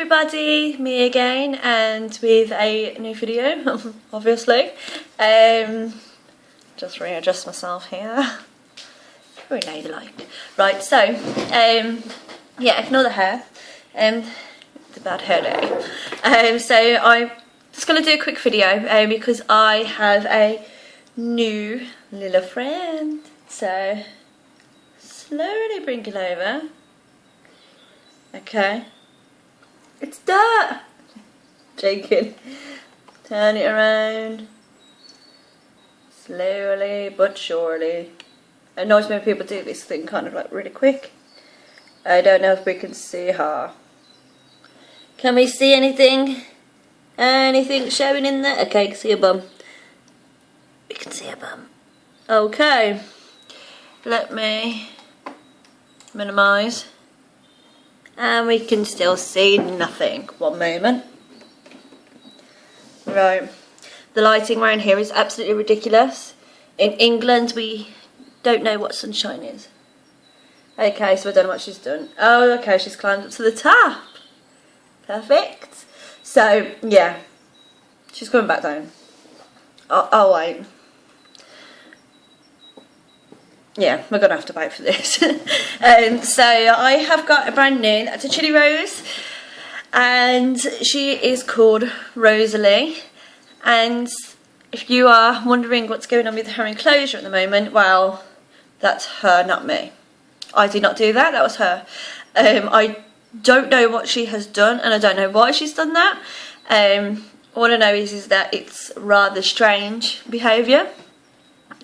everybody, me again, and with a new video, obviously. Just readjust myself here. Very ladylike. Right, so, yeah, ignore the hair. It's a bad hair day. So I'm just going to do a quick video because I have a new little friend. So, slowly bring it over. Okay. It's dirt! Joking. Turn it around. Slowly but surely. It annoys me when people do this thing kind of like really quick. I don't know if we can see her. Can we see anything? Anything showing in there? Okay, you can see a bum. We can see a bum. Okay. Let me minimise. And we can still see nothing. One moment. Right. The lighting around here is absolutely ridiculous. In England, we don't know what sunshine is. Okay, so I don't know what she's done. Oh, okay, she's climbed up to the top. Perfect. So, yeah. She's coming back down. I'll wait. Yeah, we're going to have to wait for this. So I have got a brand new, that's a Chili Rose, and she is called Rosalie. And if you are wondering what's going on with her enclosure at the moment, well, that's her, not me. I did not do that, that was her. I don't know what she has done, and I don't know why she's done that. All I know is that it's rather strange behaviour.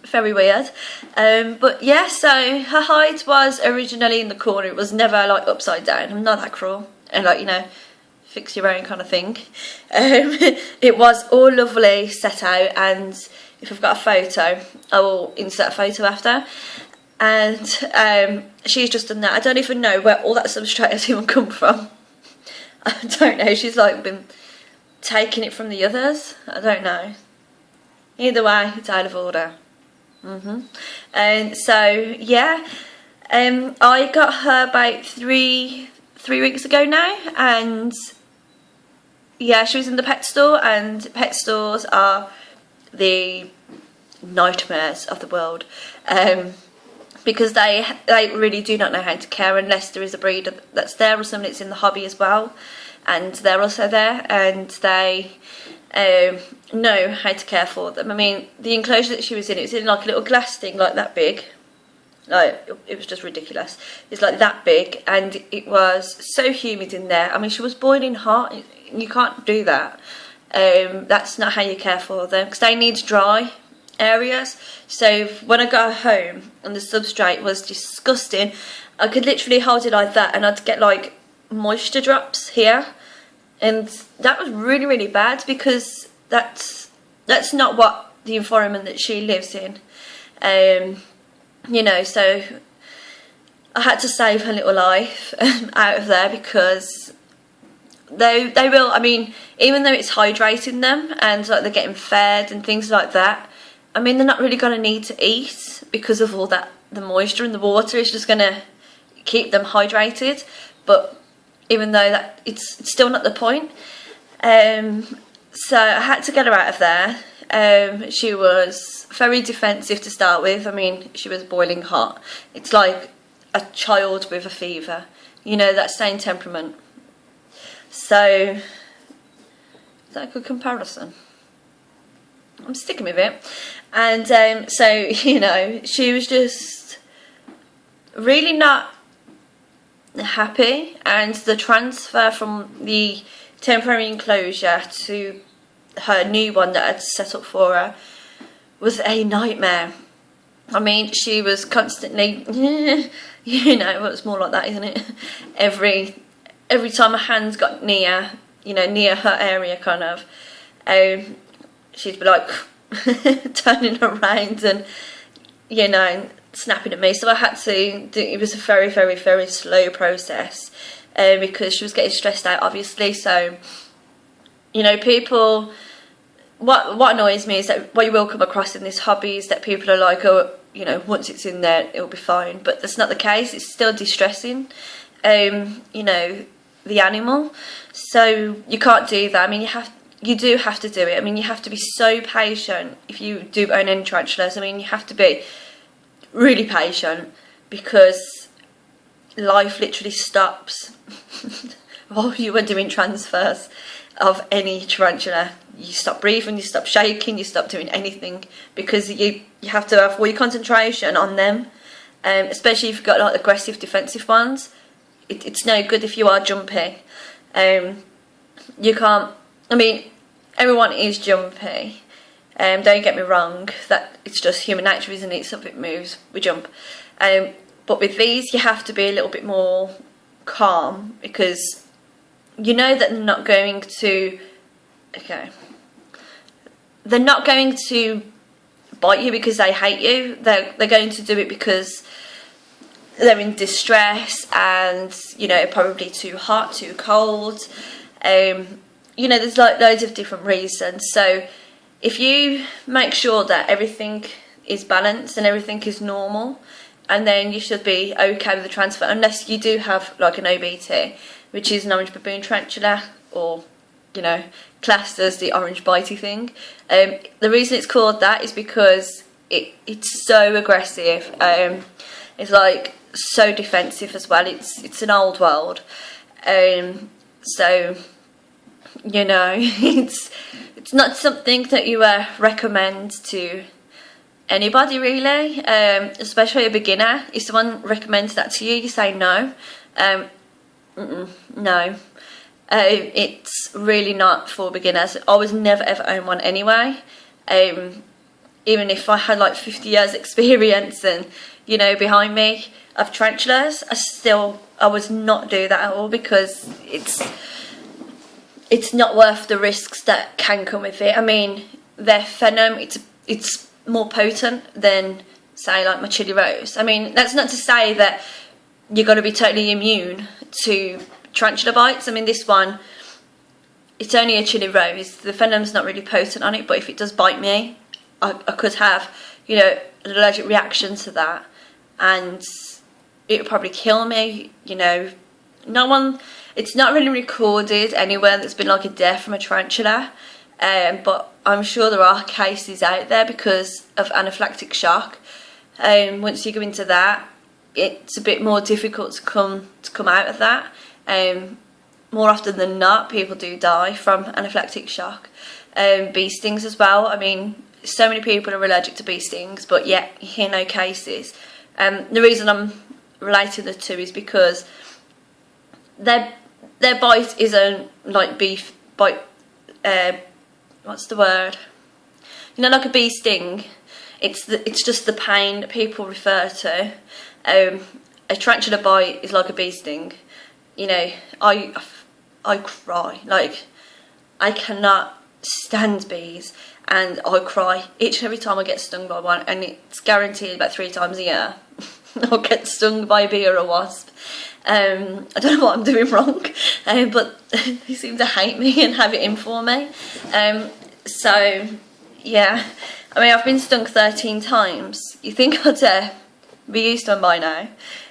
Very weird. But yeah, so her height was originally in the corner. It was never like upside down. I'm not that cruel. And like, you know, fix your own kind of thing. It was all lovely set out, and if I've got a photo, I will insert a photo after. And she's just done that. I don't even know where all that substrate has even come from. I don't know. She's like been taking it from the others. I don't know. Either way, it's out of order. And so yeah, I got her about three weeks ago now, and yeah, she was in the pet store, and pet stores are the nightmares of the world, because they really do not know how to care unless there is a breeder that's there or someone that's in the hobby as well, and they're also there, and they know how to care for them. I mean, the enclosure that she was in, it was in like a little glass thing like that big. Like, it was just ridiculous. It's like that big, and it was so humid in there. I mean, she was boiling hot. You can't do that. That's not how you care for them, because they need dry areas. So when I got her home and the substrate was disgusting, I could literally hold it like that and I'd get like moisture drops here. And that was really, really bad, because that's not what the environment that she lives in. You know, so I had to save her little life out of there, because they will, I mean, even though it's hydrating them and like they're getting fed and things like that, I mean, they're not really going to need to eat, because of all that, the moisture in the water is just going to keep them hydrated. But even though that it's still not the point. So I had to get her out of there. She was very defensive to start with. I mean, she was boiling hot. It's like a child with a fever. You know, that same temperament. So, is that a good comparison? I'm sticking with it. And so, you know, she was just really not happy, and the transfer from the temporary enclosure to her new one that I'd set up for her was a nightmare. I mean, she was constantly, you know, it's more like that, isn't it? Every time her hands got near, you know, near her area, kind of, she'd be like turning around and, you know, snapping at me. So I had to do, it was a very, very, very slow process, because she was getting stressed out, obviously. So, you know, people, what annoys me is that what you will come across in this hobby is that people are like, oh, you know, once it's in there it'll be fine, but that's not the case. It's still distressing. You know, the animal. So you can't do that. I mean, you do have to do it. I mean, you have to be so patient if you do own any tarantulas. I mean, you have to be really patient, because life literally stops while you are doing transfers of any tarantula. You stop breathing, you stop shaking, you stop doing anything, because you have to have all your concentration on them, especially if you've got like aggressive defensive ones. It's no good if you are jumpy. You can't, I mean, everyone is jumpy, don't get me wrong, that it's just human nature, isn't it? Something moves, we jump. But with these, you have to be a little bit more calm, because you know that they're not going to, they're not going to bite you because they hate you. They're going to do it because they're in distress, and you know, probably too hot, too cold. You know, there's like loads of different reasons. So if you make sure that everything is balanced and everything is normal, and then you should be okay with the transfer, unless you do have like an OBT, which is an orange baboon tarantula, or you know, classed as the orange bitey thing. The reason it's called that is because it's so aggressive. It's like so defensive as well. It's an old world. So you know, it's not something that you recommend to anybody really, especially a beginner. If someone recommends that to you, you say no. No. It's really not for beginners. I was never ever own one anyway. Even if I had like 50 years experience and, you know, behind me of tarantulas, I would not do that at all, because it's not worth the risks that can come with it. I mean, their venom, it's more potent than, say, like my Chili Rose. I mean, that's not to say that you're going to be totally immune to tarantula bites. I mean, this one, it's only a Chili Rose. The venom's not really potent on it, but if it does bite me, I could have, you know, an allergic reaction to that, and it would probably kill me. You know, it's not really recorded anywhere that's been like a death from a tarantula, but I'm sure there are cases out there because of anaphylactic shock. Once you go into that, it's a bit more difficult to come out of that. More often than not, people do die from anaphylactic shock. Bee stings as well. I mean, so many people are allergic to bee stings, but yet you hear no cases. The reason I'm relating the two is because their bite isn't like beef bite. What's the word? You know, like a bee sting. It's just the pain that people refer to. A tarantula bite is like a bee sting. You know, I cry. Like, I cannot stand bees, and I cry each and every time I get stung by one, and it's guaranteed about 3 times a year I'll get stung by a bee or a wasp. I don't know what I'm doing wrong, but they seem to hate me and have it in for me. So yeah, I mean, I've been stung 13 times. You think I'd be used to them by now.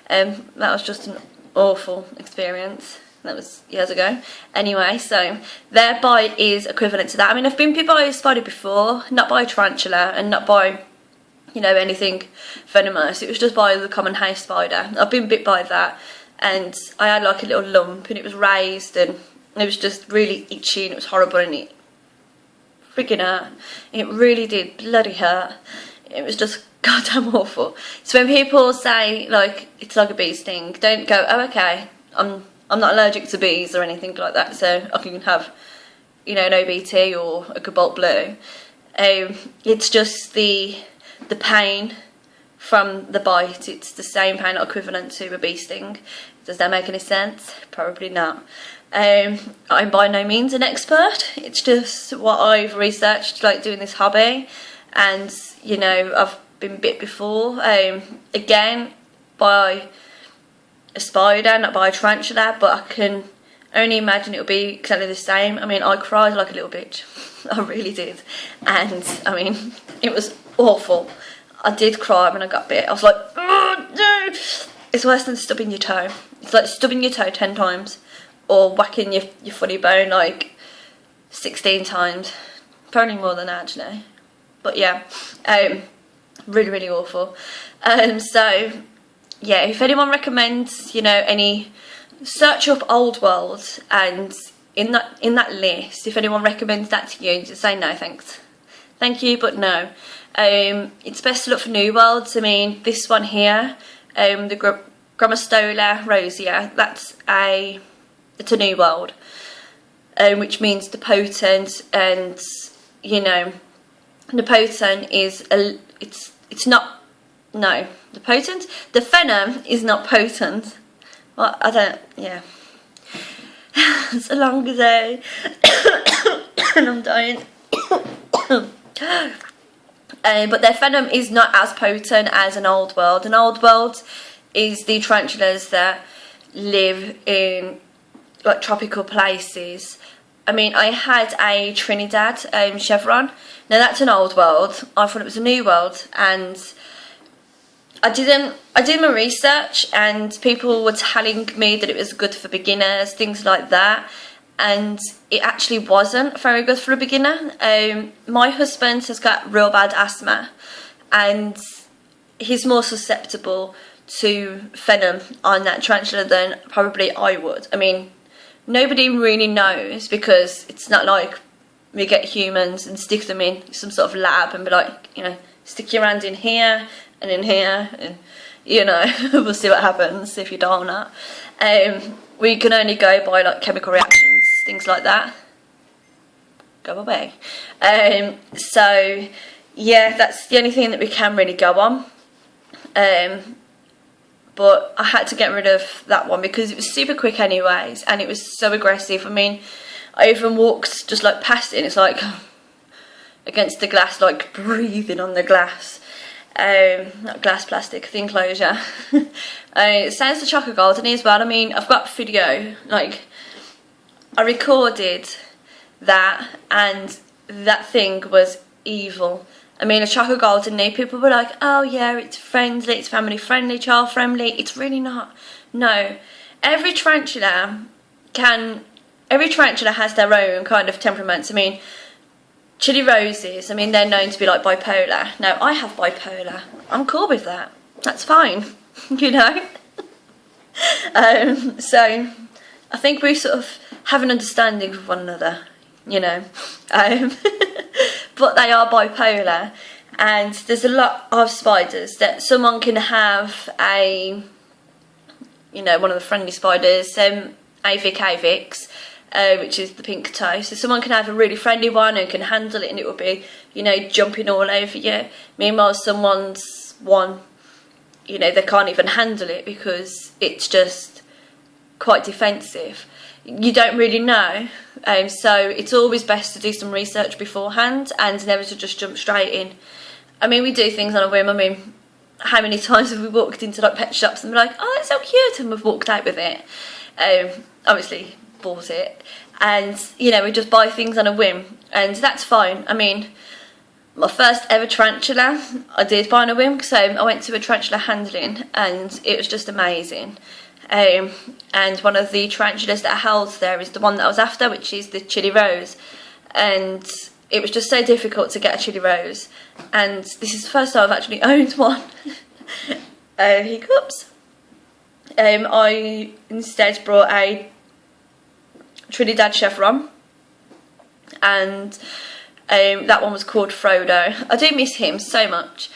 That was just an awful experience. That was years ago. Anyway, so their bite is equivalent to that. I mean, I've been bit by a spider before, not by a tarantula, and not by, you know, anything venomous. It was just by the common house spider. I've been bit by that, and I had like a little lump, and it was raised, and it was just really itchy, and it was horrible, and it freaking hurt. It really did bloody hurt. It was just goddamn awful. So when people say like it's like a bee sting, don't go, oh okay, I'm not allergic to bees or anything like that, so I can have, you know, an OBT or a cobalt blue. It's just the pain from the bite. It's the same pain equivalent to a bee sting. Does that make any sense? Probably not. I'm by no means an expert. It's just what I've researched, like doing this hobby, and you know, I've been bit before. Again, by a spider, not by a tarantula, but I can only imagine it'll be exactly the same. I mean, I cried like a little bitch. I really did. And I mean, it was awful. I did cry when I got bit. I was like, oh no! It's worse than stubbing your toe. It's like stubbing your toe 10 times. or whacking your funny bone like 16 times. Probably more than that, actually. But yeah, really, really awful. So yeah, if anyone recommends, you know, any, search up Old World, and in that list, if anyone recommends that to you, just say no thanks. Thank you, but no. It's best to look for New Worlds. I mean, this one here, the Grammostola rosea, it's a New World, which means the potent, and you know, the potent is it's not, no, the venom is not potent. Well, I don't, yeah. It's a long day and I'm dying. But their venom is not as potent as an Old World. An Old World is the tarantulas that live in like tropical places. I mean, I had a Trinidad chevron. Now that's an Old World. I thought it was a New World, and I did my research, and people were telling me that it was good for beginners, things like that, and it actually wasn't very good for a beginner. My husband has got real bad asthma, and he's more susceptible to venom on that tarantula than probably I would. I mean, nobody really knows, because it's not like we get humans and stick them in some sort of lab and be like, you know, stick your hand in here and in here, and you know, we'll see what happens if you die or not. We can only go by like chemical reactions, things like that. Go away. So yeah, that's the only thing that we can really go on. But I had to get rid of that one because it was super quick anyways, and it was so aggressive. I mean, I even walked just like past it, and it's like against the glass, like breathing on the glass. Not glass, plastic, the enclosure. It sounds the chocolate golden as well. I mean, I've got video, like I recorded that, and that thing was evil. I mean, a chocolate golden, people were like, oh yeah, it's friendly, it's family friendly, child friendly. It's really not. No, every tarantula has their own kind of temperaments. I mean, Chili Roses, I mean, they're known to be like bipolar. Now, I have bipolar. I'm cool with that. That's fine, you know. So I think we sort of have an understanding of one another, you know. But they are bipolar, and there's a lot of spiders that someone can have a, you know, one of the friendly spiders, Avic avix, which is the pink toe. So someone can have a really friendly one and can handle it, and it will be, you know, jumping all over you. Meanwhile, someone's one, you know, they can't even handle it because it's just quite defensive. You don't really know, so it's always best to do some research beforehand and never to just jump straight in. I mean, we do things on a whim. I mean, how many times have we walked into like pet shops and been like, oh, that's so cute, and we've walked out with it. Obviously bought it, and you know, we just buy things on a whim, and that's fine. I mean, my first ever tarantula I did buy on a whim, so I went to a tarantula handling, and it was just amazing. And one of the tarantulas that I held there is the one that I was after, which is the Chili Rose, and it was just so difficult to get a Chili Rose, and this is the first time I've actually owned one. Hiccups. I instead brought a Trinidad chevron, and that one was called Frodo. I do miss him so much,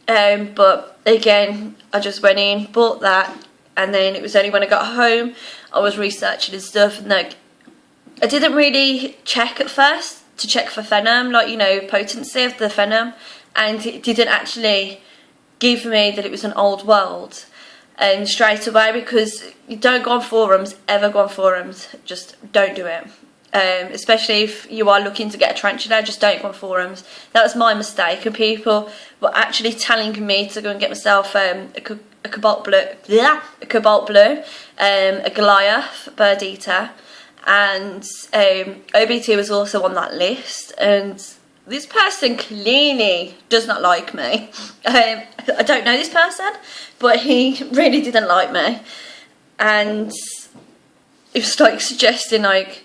but again, I just went in, bought that, and then it was only when I got home I was researching and stuff, and like, I didn't really check at first to check for venom, like, you know, potency of the venom, and it didn't actually give me that it was an Old World and straight away, because you don't go on forums, ever go on forums, just don't do it. Especially if you are looking to get a tarantula, just don't go on forums. That was my mistake, and people were actually telling me to go and get myself a cobalt blue, a Goliath bird eater, and OBT was also on that list, and this person clearly does not like me. I don't know this person, but he really didn't like me, and it was like suggesting like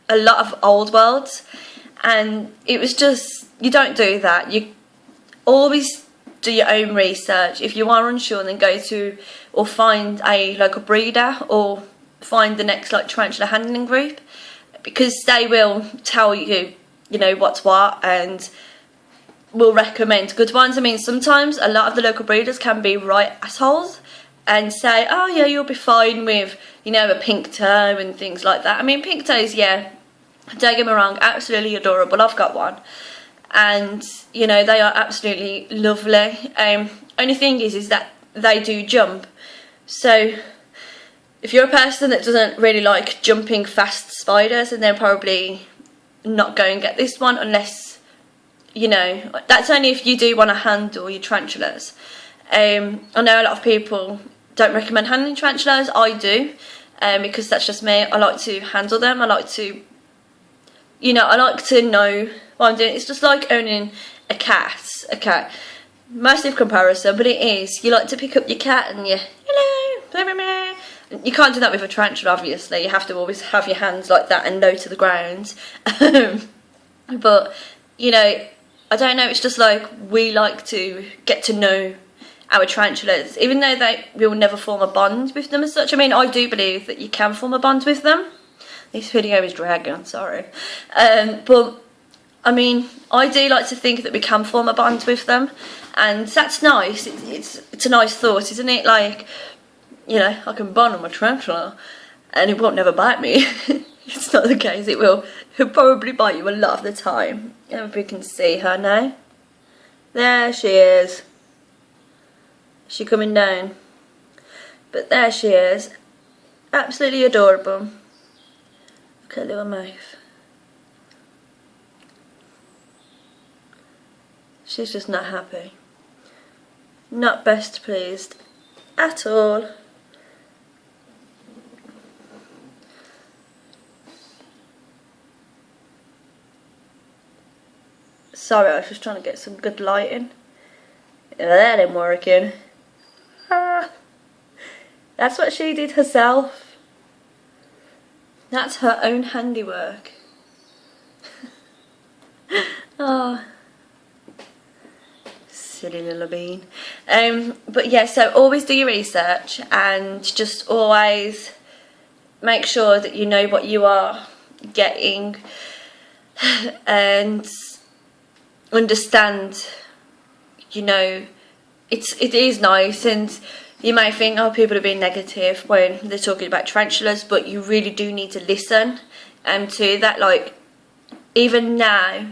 a lot of old worlds, and it was just, you don't do that. You always do your own research. If you are unsure, then go to or find a local breeder or find the next like tarantula handling group, because they will tell you, you know, what's what, and will recommend good ones. I mean, sometimes a lot of the local breeders can be right assholes and say, oh yeah, you'll be fine with, you know, a pink toe and things like that. I mean, pink toes, yeah, don't get me wrong, absolutely adorable. I've got one, and you know, they are absolutely lovely. Only thing is that they do jump. So if you're a person that doesn't really like jumping fast spiders, then they're probably not go and get this one, unless, you know, that's only if you do want to handle your tarantulas. I know a lot of people don't recommend handling tarantulas. I do, because that's just me. I like to handle them. I like to, you know, I like to know what I'm doing. It's just like owning a cat. Okay, massive comparison, but it is. You like to pick up your cat and you, hello, blah, blah, blah. You can't do that with a tarantula, obviously. You have to always have your hands like that and low to the ground. But, you know, I don't know, it's just like we like to get to know our tarantulas, even though they will never form a bond with them as such. I mean, I do believe that you can form a bond with them. This video is dragging, sorry. But, I mean, I do like to think that we can form a bond with them, and that's nice. It's a nice thought, isn't it? Like, you know, I can bond with my tarantula and it won't never bite me. It's not the case, it will. He'll probably bite you a lot of the time. If we can see her now. There she is. Is she coming down? But there she is. Absolutely adorable. Look at her little mouth. She's just not happy. Not best pleased at all. Sorry, I was just trying to get some good lighting. That ain't working. Ah, that's what she did herself. That's her own handiwork. Oh, silly little bean. But yeah, so always do your research and just always make sure that you know what you are getting and understand, you know, it is nice, and you may think, oh, people are being negative when they're talking about tarantulas, but you really do need to listen to that. Like, even now,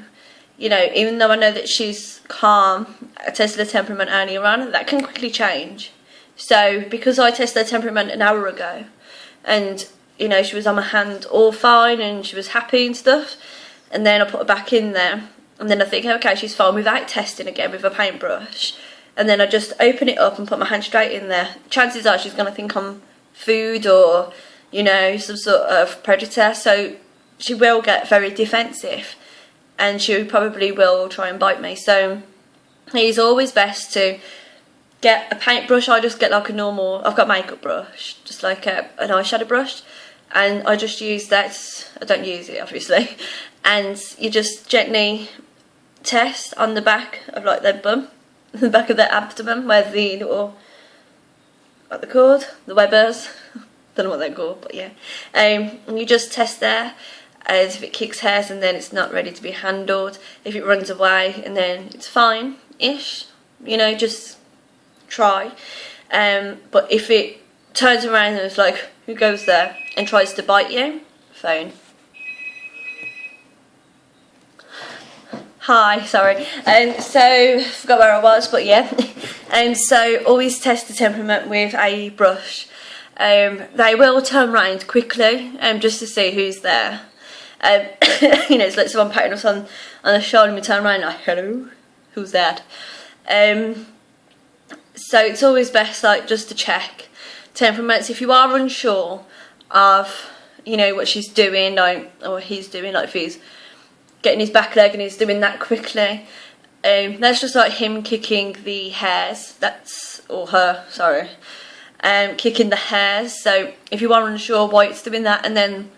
you know, even though I know that she's calm, I tested her temperament earlier on, that can quickly change. So because I tested her temperament an hour ago and, you know, she was on my hand all fine and she was happy and stuff, and then I put her back in there, and then I think, okay, she's fine, without testing again with a paintbrush, and then I just open it up and put my hand straight in there. Chances are she's going to think I'm food or, you know, some sort of predator, so she will get very defensive and she probably will try and bite me. So it's always best to get a paintbrush. I just get like a normal, I've got a makeup brush, just like an eyeshadow brush, and I just use that. I don't use it obviously, and you just gently test on the back of like their bum, the back of their abdomen, where the little, what they're called, the webbers, don't know what they're called, but yeah, and you just test there, as if it kicks hairs and then it's not ready to be handled, if it runs away and then it's fine-ish, you know, just try. But if it turns around and it's like, who goes there, and tries to bite you, phone. Hi, sorry. So, forgot where I was, but yeah. So, always test the temperament with a brush. They will turn round quickly, just to see who's there. You know, it's like someone patting us on the shoulder and we turn around like, hello, who's that? So, it's always best, like, just to check temperaments. If you are unsure of, you know, what she's doing, like, or he's doing, like if he's getting his back leg and he's doing that quickly, that's just like him kicking the hairs, that's, or her, sorry, kicking the hairs. So if you are unsure why it's doing that, and then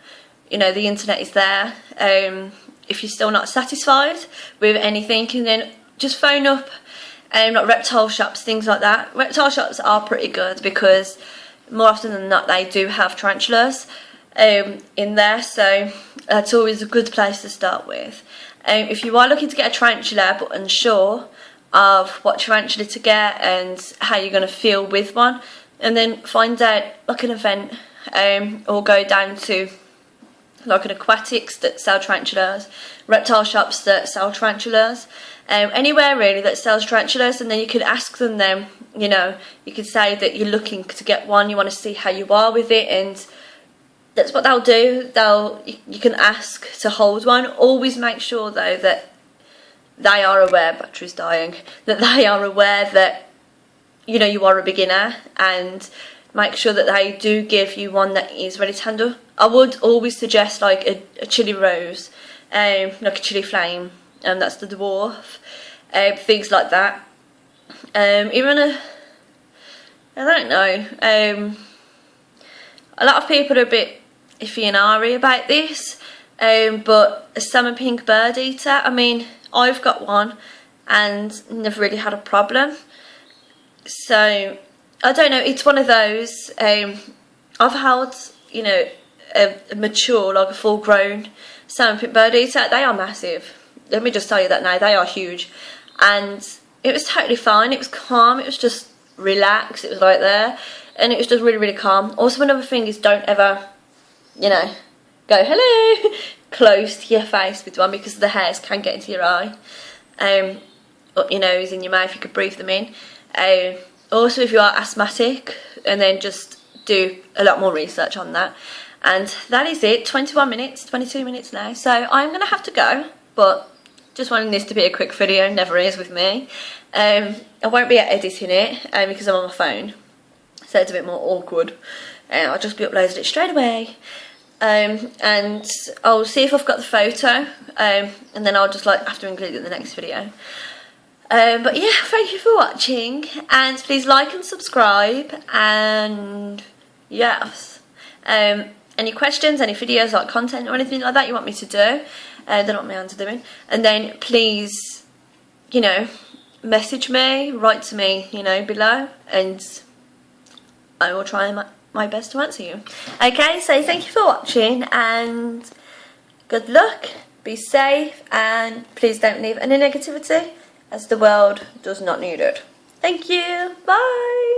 you know the internet is there, if you're still not satisfied with anything, and then just phone up like reptile shops, things like that. Reptile shops are pretty good because more often than not they do have tarantulas in there, so that's always a good place to start with. If you are looking to get a tarantula but unsure of what tarantula to get and how you're going to feel with one, and then find out like an event or go down to like an aquatics that sell tarantulas, reptile shops that sell tarantulas, anywhere really that sells tarantulas, and then you could ask them then, you know, you could say that you're looking to get one, you want to see how you are with it, and that's what they'll do. You can ask to hold one. Always make sure though that they are aware, battery's dying, that they are aware that, you know, you are a beginner, and make sure that they do give you one that is ready to handle. I would always suggest like a chili rose, like a chili flame, that's the dwarf, things like that. Even I don't know, a lot of people are a bit iffy and airy about this, but a salmon pink bird eater, I mean, I've got one and never really had a problem. So I don't know, it's one of those, I've held, you know, a mature, like a full grown salmon pink bird eater. They are massive, let me just tell you that now, they are huge, and it was totally fine, it was calm, it was just relaxed, it was like there, and it was just really, really calm. Also another thing is, don't ever, you know, go hello close to your face with one, because the hairs can get into your eye, up your nose, in your mouth, you could breathe them in. Also if you are asthmatic, and then just do a lot more research on that. And that is it, 21 minutes, 22 minutes now, so I'm going to have to go, but just wanting this to be a quick video, never is with me. I won't be editing it because I'm on my phone, so it's a bit more awkward. I'll just be uploading it straight away, and I'll see if I've got the photo, and then I'll just like have to include it in the next video. But yeah, thank you for watching, and please like and subscribe, and yes, any questions, any videos like content or anything like that you want me to do, they're not my hands are doing, and then please, you know, message me, write to me, you know, below, and I will try my best to answer you. Okay, so thank you for watching, and good luck, be safe, and please don't leave any negativity, as the world does not need it. Thank you, bye.